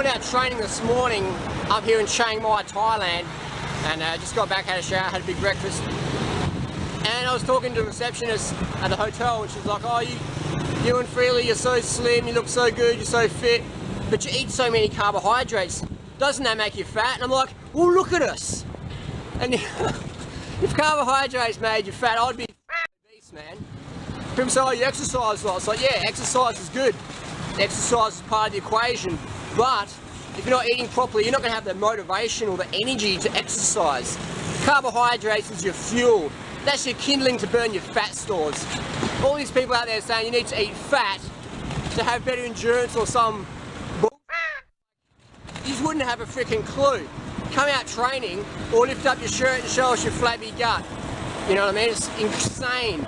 went out training this morning up here in Chiang Mai, Thailand, and just got back, had a shower, had a big breakfast. And I was talking to the receptionist at the hotel, and she's like, oh, you and Freely, you're so slim, you look so good, you're so fit, but you eat so many carbohydrates. Doesn't that make you fat? And I'm like, well, look at us. And if carbohydrates made you fat, I'd be a beast, man. People say, oh, you exercise a lot. It's like, yeah, exercise is good. Exercise is part of the equation, but if you're not eating properly, you're not going to have the motivation or the energy to exercise. Carbohydrates is your fuel. That's your kindling to burn your fat stores. All these people out there saying you need to eat fat to have better endurance or some bull, you just wouldn't have a freaking clue. Come out training or lift up your shirt and show us your flabby gut. You know what I mean? It's insane.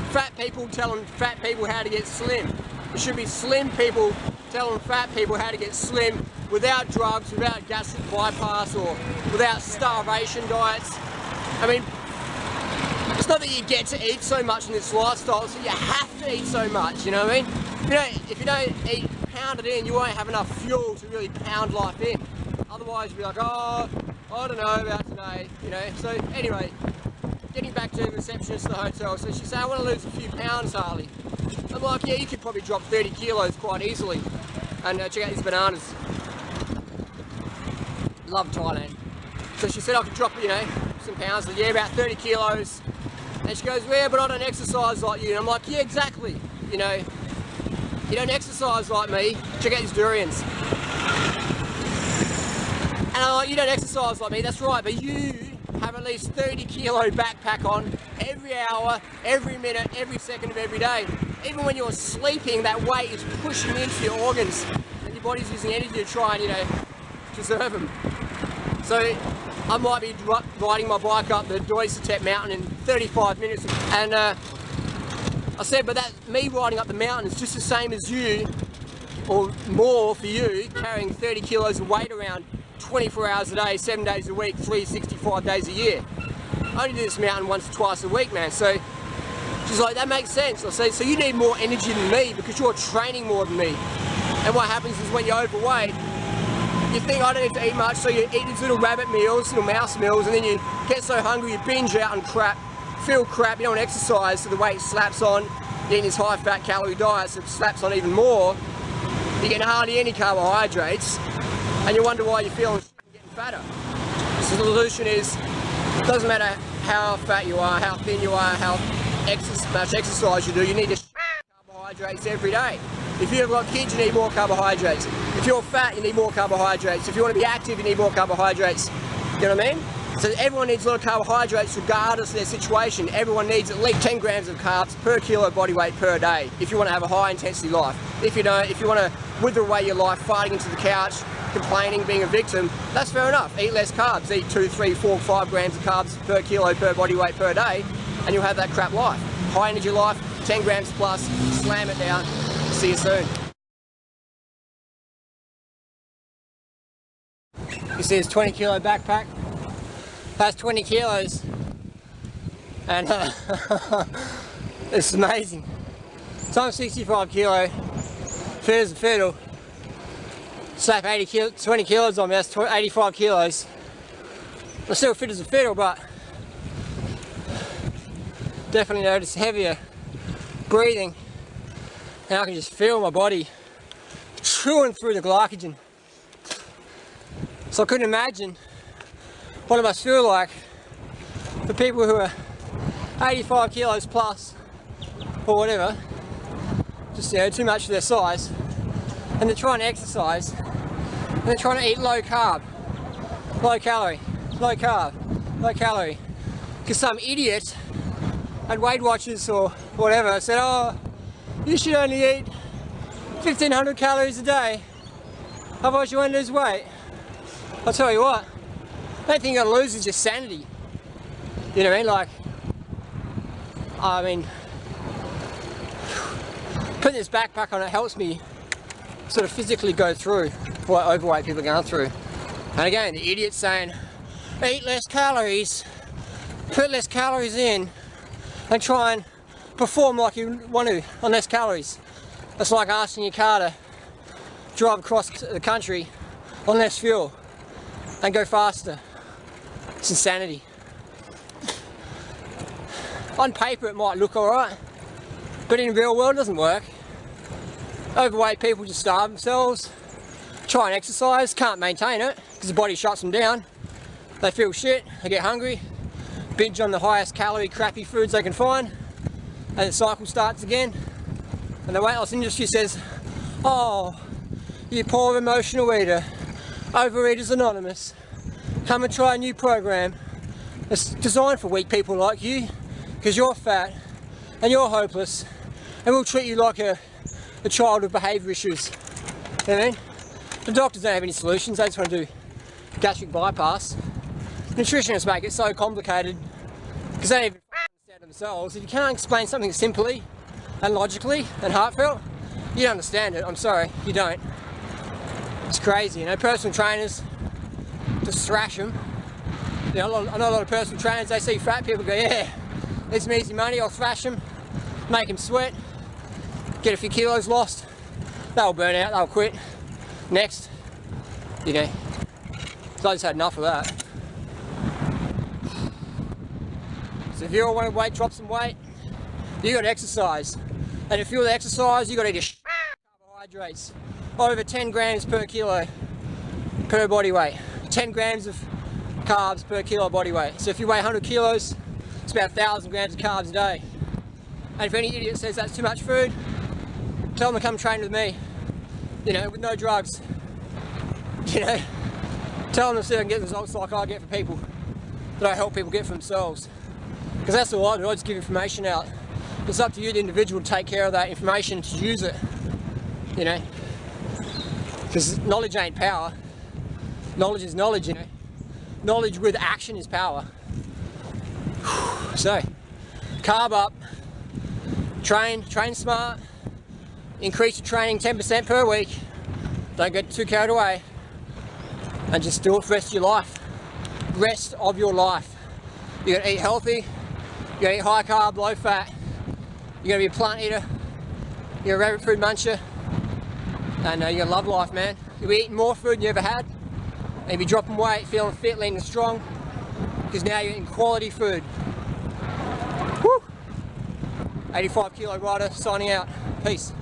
Fat people telling fat people how to get slim. It should be slim people telling fat people how to get slim without drugs, without gastric bypass, or without starvation diets. I mean, it's not that you get to eat so much in this lifestyle, so you have to eat so much, you know what I mean? If you don't eat, pound it in, you won't have enough fuel to really pound life in. Otherwise, you'll be like, oh, I don't know about today, you know? So anyway, getting back to the receptionist at the hotel, so she said, I want to lose a few pounds, Harley. I'm like, yeah, you could probably drop 30 kilos quite easily. And check out these bananas. Love Thailand. So she said I could drop, you know, some pounds. Like, yeah, about 30 kilos. And she goes, yeah, but I don't exercise like you. And I'm like, yeah, exactly. You know, you don't exercise like me. Check out these durians. And I'm like, you don't exercise like me. That's right, but you have at least 30 kilo backpack on every hour, every minute, every second of every day. Even when you're sleeping, that weight is pushing into your organs and your body's using energy to try and, you know, preserve them. So I might be riding my bike up the Durianrider mountain in 35 minutes, and I said, but that me riding up the mountain is just the same as you, or more for you, carrying 30 kilos of weight around 24 hours a day, 7 days a week, 365 days a year. I only do this mountain once or twice a week, man. So she's like, that makes sense. I say, so you need more energy than me because you're training more than me. And what happens is when you're overweight, you think I don't need to eat much, so you eat these little rabbit meals, little mouse meals, and then you get so hungry you binge out on crap, feel crap, you don't want to exercise, so the weight slaps on. You're eating this high fat calorie diet, so it slaps on even more. You're getting hardly any carbohydrates, and you wonder why you're feeling getting fatter. So the solution is, it doesn't matter how fat you are, how thin you are, how much exercise you do, you need to carbohydrates every day. If you've got kids, you need more carbohydrates. If you're fat, you need more carbohydrates. If you want to be active, you need more carbohydrates. You know what I mean? So everyone needs a lot of carbohydrates regardless of their situation. Everyone needs at least 10 grams of carbs per kilo body weight per day if you want to have a high intensity life. If you don't, if you want to wither away your life fighting into the couch, complaining, being a victim, that's fair enough. Eat less carbs. Eat 2, 3, 4, 5 grams of carbs per kilo per body weight per day, and you'll have that crap life. High energy life, 10 grams plus, slam it down. See you soon. You see this 20 kilo backpack? That's 20 kilos. And it's amazing. So I'm 65 kilo, fit as a fiddle. Slap 20 kilos on me, that's 85 kilos. I'm still fit as a fiddle, but definitely notice heavier breathing. And I can just feel my body chewing through the glycogen. So I couldn't imagine what it must feel like for people who are 85 kilos plus, or whatever, just, you know, too much for their size, and they're trying to exercise, and they're trying to eat low carb, low calorie, low carb, low calorie, because some idiot at Weight Watchers or whatever said, oh, you should only eat 1,500 calories a day, otherwise you won't lose weight. I'll tell you what, the only thing you gotta lose is your sanity. You know what I mean? Like, I mean, putting this backpack on, it helps me sort of physically go through what overweight people are going through. And again, the idiot's saying, eat less calories, put less calories in, and try and perform like you want to on less calories. That's like asking your car to drive across the country on less fuel and go faster. It's insanity. On paper it might look alright, but in the real world it doesn't work. Overweight people just starve themselves, try and exercise, can't maintain it because the body shuts them down. They feel shit, they get hungry, binge on the highest calorie crappy foods they can find, and the cycle starts again. And the weight loss industry says, oh, you poor emotional eater, Overeaters Anonymous, come and try a new program. It's designed for weak people like you, because you're fat and you're hopeless, and we'll treat you like a child with behaviour issues. You know what I mean? The doctors don't have any solutions, they just want to do gastric bypass. Nutritionists make it so complicated because they don't even understand themselves. If you can't explain something simply and logically and heartfelt, you don't understand it. I'm sorry, you don't. It's crazy, you know, personal trainers just thrash them. You know, I know a lot of personal trainers, they see fat people go, yeah, there's some easy money, I'll thrash them, make them sweat, get a few kilos lost, they'll burn out, they'll quit. Next, you know, so I just had enough of that. So if you all want to drop some weight, you got to exercise. And if you want to exercise, you got to eat carbohydrates. Over 10 grams per kilo per body weight. 10 grams of carbs per kilo body weight. So if you weigh 100 kilos, it's about 1,000 grams of carbs a day. And if any idiot says that's too much food, tell them to come train with me. You know, with no drugs. You know, tell them to see if I can get the results like I get for people, that I help people get for themselves. Because that's all I do, I just give information out. It's up to you, the individual, to take care of that information, to use it. You know, because knowledge ain't power. Knowledge is knowledge, you know. Knowledge with action is power. So, carb up, train smart, increase your training 10% per week, don't get too carried away, and just do it for the rest of your life. Rest of your life. You gotta eat healthy, you gotta eat high carb, low fat, you gotta be a plant eater, you're a rabbit food muncher, and you're gonna love life, man. You'll be eating more food than you ever had, and you'll be dropping weight, feeling fit, lean and strong, because now you're eating quality food. Woo! 85 kilo rider signing out. Peace.